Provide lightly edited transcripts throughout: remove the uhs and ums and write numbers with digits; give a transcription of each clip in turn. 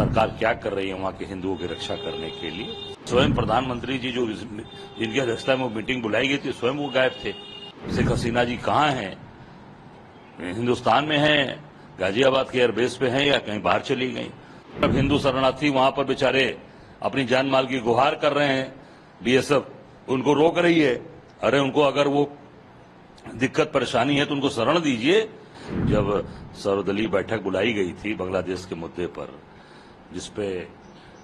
सरकार क्या कर रही है वहां के हिंदुओं की रक्षा करने के लिए। स्वयं प्रधानमंत्री जी जो जिनकी अध्यक्षता में मीटिंग बुलाई गई थी, स्वयं वो गायब थे। शेख हसीना जी कहाँ हैं? हिंदुस्तान में हैं, गाजियाबाद के एयरबेस पे हैं या कहीं बाहर चली गई। अब हिंदू शरणार्थी वहां पर बेचारे अपनी जान माल की गुहार कर रहे हैं, बीएसएफ उनको रोक रही है। अरे उनको अगर वो दिक्कत परेशानी है तो उनको शरण दीजिए। जब सर्वदलीय बैठक बुलाई गई थी बांग्लादेश के मुद्दे पर, जिसपे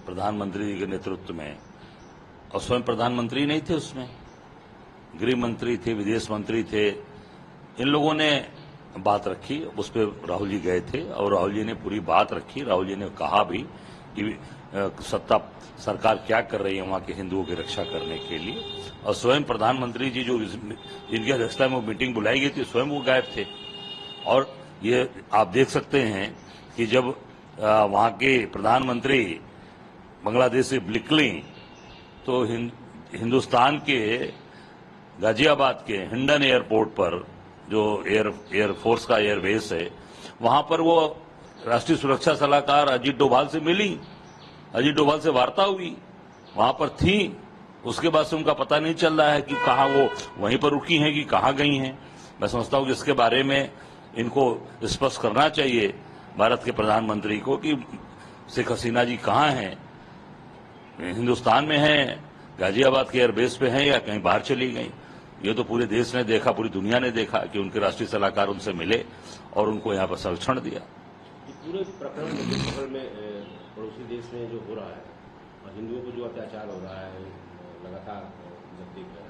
प्रधानमंत्री के नेतृत्व में, और स्वयं प्रधानमंत्री नहीं थे उसमें, गृह मंत्री थे, विदेश मंत्री थे, इन लोगों ने बात रखी। उस पर राहुल जी गए थे और राहुल जी ने पूरी बात रखी। राहुल जी ने कहा भी कि सत्ता सरकार क्या कर रही है वहां के हिंदुओं की रक्षा करने के लिए। और स्वयं प्रधानमंत्री जी जो जिनकी अध्यक्षता में मीटिंग बुलाई गई थी, स्वयं वो गायब थे। और ये आप देख सकते हैं कि जब वहां के प्रधानमंत्री बांग्लादेश से निकली तो हिंदुस्तान के गाजियाबाद के हिंडन एयरपोर्ट पर, जो एयरफोर्स का एयरबेस है, वहां पर वो राष्ट्रीय सुरक्षा सलाहकार अजीत डोभाल से मिली, अजीत डोभाल से वार्ता हुई, वहां पर थी। उसके बाद से उनका पता नहीं चल रहा है कि कहाँ वो वहीं पर रुकी हैं कि कहाँ गई हैं। मैं समझता हूं कि इसके बारे में इनको स्पष्ट करना चाहिए भारत के प्रधानमंत्री को कि शेख हसीना जी कहाँ हैं? हिंदुस्तान में हैं, गाजियाबाद के एयरबेस पे हैं या कहीं बाहर चली गई। ये तो पूरे देश ने देखा, पूरी दुनिया ने देखा कि उनके राष्ट्रीय सलाहकार उनसे मिले और उनको यहाँ पर संरक्षण दिया। पूरे प्रकरण में पड़ोसी देश में जो हो रहा है और हिंदुओं को जो अत्याचार हो रहा है लगातार, जब देख रहे हैं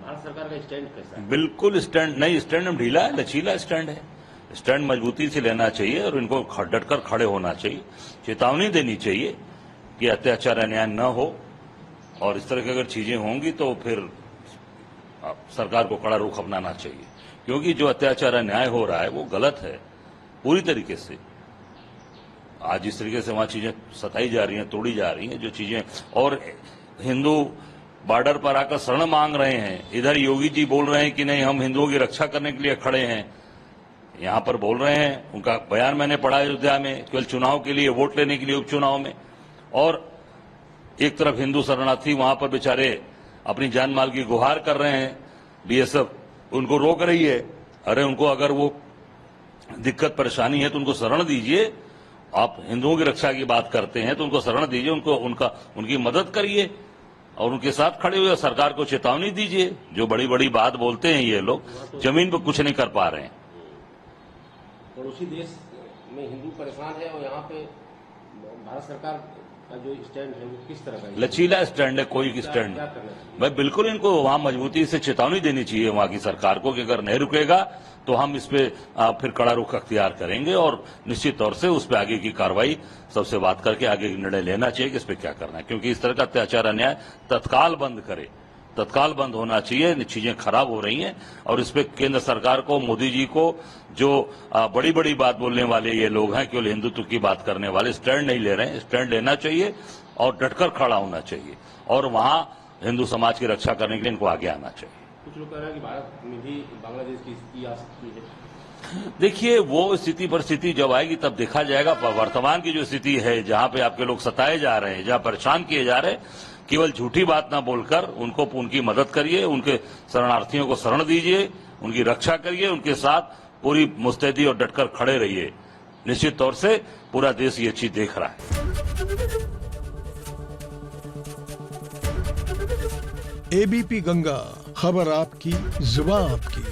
भारत सरकार का स्टैंड कैसा है? बिल्कुल स्टैंड नहीं, स्टैंड ढीला है, लचीला स्टैंड है। स्टैंड मजबूती से लेना चाहिए और इनको डटकर खड़े होना चाहिए। चेतावनी देनी चाहिए कि अत्याचार अन्याय न हो, और इस तरह की अगर चीजें होंगी तो फिर सरकार को कड़ा रुख अपनाना चाहिए, क्योंकि जो अत्याचार अन्याय हो रहा है वो गलत है पूरी तरीके से। आज जिस तरीके से वहां चीजें सताई जा रही हैं, तोड़ी जा रही हैं, जो चीजें, और हिंदू बॉर्डर पर आकर शरण मांग रहे हैं। इधर योगी जी बोल रहे हैं कि नहीं, हम हिंदुओं की रक्षा करने के लिए खड़े हैं, यहां पर बोल रहे हैं। उनका बयान मैंने पढ़ा अयोध्या में, केवल चुनाव के लिए, वोट लेने के लिए, उपचुनाव में। और एक तरफ हिंदू शरणार्थी वहां पर बेचारे अपनी जान माल की गुहार कर रहे हैं, बीएसएफ उनको रोक रही है। अरे उनको अगर वो दिक्कत परेशानी है तो उनको शरण दीजिए। आप हिंदुओं की रक्षा की बात करते हैं तो उनको शरण दीजिए, उनकी मदद करिए और उनके साथ खड़े हुए सरकार को चेतावनी दीजिए। जो बड़ी बड़ी बात बोलते हैं ये लोग, जमीन पर कुछ नहीं कर पा रहे हैं। पड़ोसी देश में हिंदू परेशान है और यहाँ पे भारत सरकार का जो स्टैंड है वो किस तरह का? लचीला स्टैंड है, कोई स्टैंड। भाई बिल्कुल इनको वहां मजबूती से चेतावनी देनी चाहिए वहां की सरकार को कि अगर नहीं रुकेगा तो हम इस पे फिर कड़ा रुख अख्तियार करेंगे और निश्चित तौर से उस पर आगे की कार्रवाई सबसे बात करके आगे निर्णय लेना चाहिए कि इस पे क्या करना है। क्योंकि इस तरह का अत्याचार अन्याय तत्काल बंद करे, तत्काल बंद होना चाहिए। चीजें खराब हो रही हैं और इस पे केंद्र सरकार को, मोदी जी को, जो बड़ी बड़ी बात बोलने वाले ये लोग हैं, केवल हिंदुत्व की बात करने वाले, स्टैंड नहीं ले रहे हैं। स्टैंड लेना चाहिए और डटकर खड़ा होना चाहिए और वहां हिंदू समाज की रक्षा करने के लिए इनको आगे आना चाहिए। कुछ लोग कह रहे हैं कि भारत में भी बांग्लादेश की स्थिति आ सकती है। देखिए, वो स्थिति परिस्थिति जब आएगी तब देखा जाएगा। वर्तमान की जो स्थिति है, जहां पे आपके लोग सताए जा रहे हैं, जहां परेशान किए जा रहे हैं, केवल झूठी बात ना बोलकर उनकी मदद करिए, उनके शरणार्थियों को शरण दीजिए, उनकी रक्षा करिए, उनके साथ पूरी मुस्तैदी और डटकर खड़े रहिए। निश्चित तौर से पूरा देश ये चीज देख रहा है। एबीपी गंगा, खबर आपकी, जुबान आपकी।